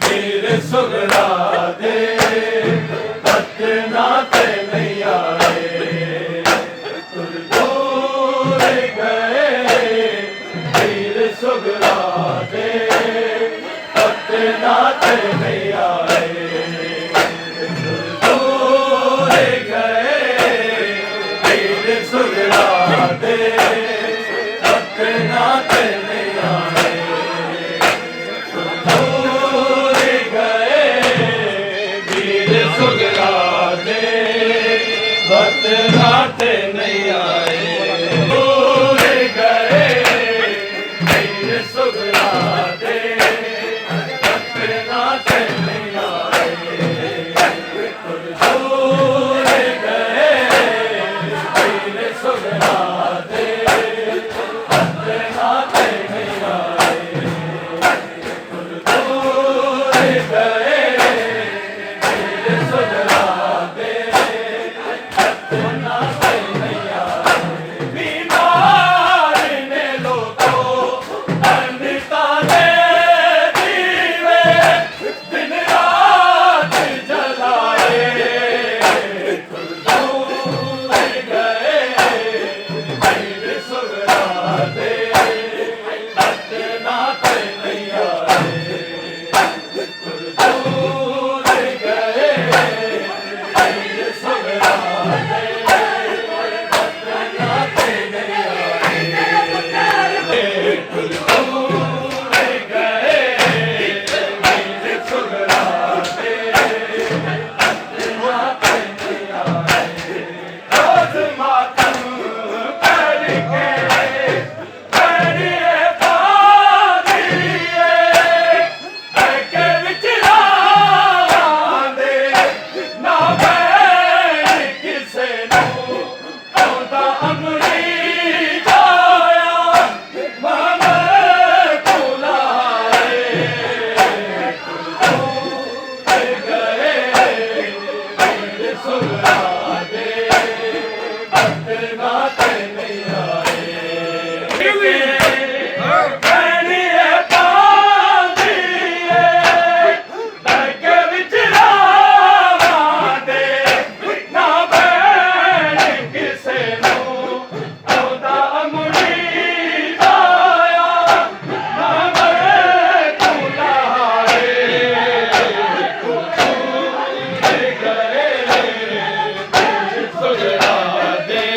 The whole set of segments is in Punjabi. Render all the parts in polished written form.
ਵੀਰ ਸੁਗਰਾ ਦੇ ਪਤਨਾ ਤੇ ਨਹੀਂ ਆਏ ਤੁਰ ਦੂਰ ਗਏ ਵੀਰ ਸੁਗਰਾ ਦੇ ਪਤਨਾ ਤੇ ਨਹੀਂ ਆਏ ਤੁਰ ਦੂਰ ਗਏ ਵੀਰ ਸੁਗਰਾ ਦੇ ਪਤਨਾ ਤੇ ਨਹੀਂ ਆਏ ਸੁਗਰਾ ਦੇ ਪਤਨਾ ਤੇ ਨਹੀਂ ਆਏ ਦੂਰ ਗਏ ਵੀਰ ਸੁਗਰਾ ਦੇ ਪਤਨਾ ਤੇ ਨਹੀਂ ਆਏ ਦੂਰ ਗਏ ਵੀਰ ਸੁਗਰਾ ਦੇ ਪਤਨਾ ਤੇ ਨਹੀਂ ਆਏ ਦੂਰ ਗਏ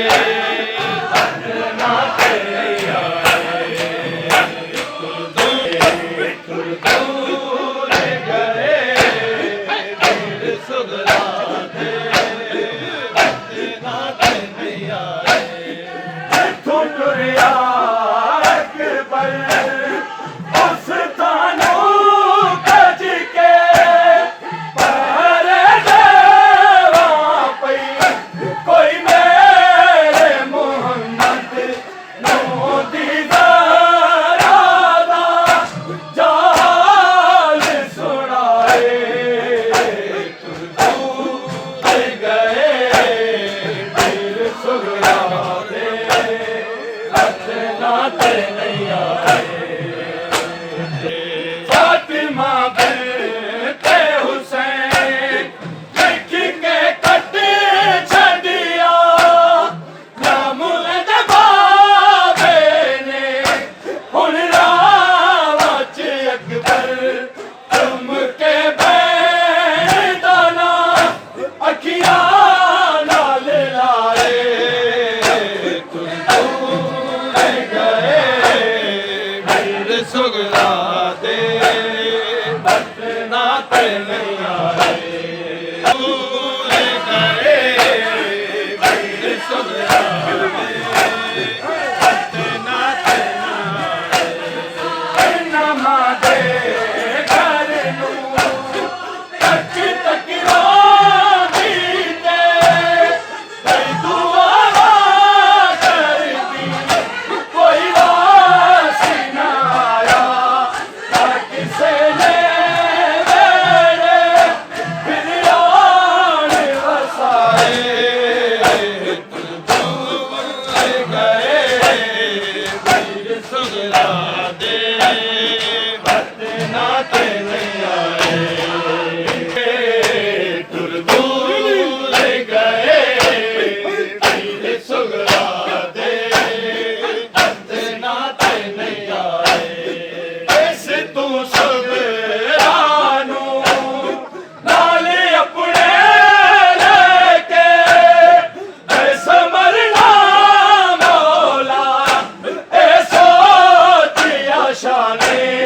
ਸੁਗਰਾ ਦੇ ਪਤਨਾ ਤੇ ਨਹੀਂ ਆਏ ਦੂਰ ਗਏ ਵੀਰ ਸੁਗਰਾ ਦੇ ਪਤਨਾ ਤੇ ਨਹੀਂ ਆਏ ਨਮਾ ਦੇ ਘਰ ਨੂੰ ਤੱਕ ਤੱਕ ਰੋਂਦੀ ਤੇ ਕਈ ਦੁਆਵਾਂ ਕਰਦੀ ਕੋਈ ਵਾਸੀ ਨਾ ਆਇਆ ਕਿਸੇ ਨੇ ਮੇਰੇ ਨਾਤੇ ਨਹੀਂ ਆਏ ਤੁਰ ਦੂਰ ਗਏ ਪੀਰ ਸੁਗਰਾ ਦੇ ਤੇ ਨਾਤੇ ਨਹੀਂ ਆਏ ਇਸ ਤੂੰ ਸੁਗਰਾ ਨੂੰ ਨਾਲ ਆਪਣੇ ਲੈ ਕੇ ਐਸ ਮਰਨਾ ਮੌਲਾ ਇਹ ਸੋਚਿਆ ਸ਼ਾਨੇ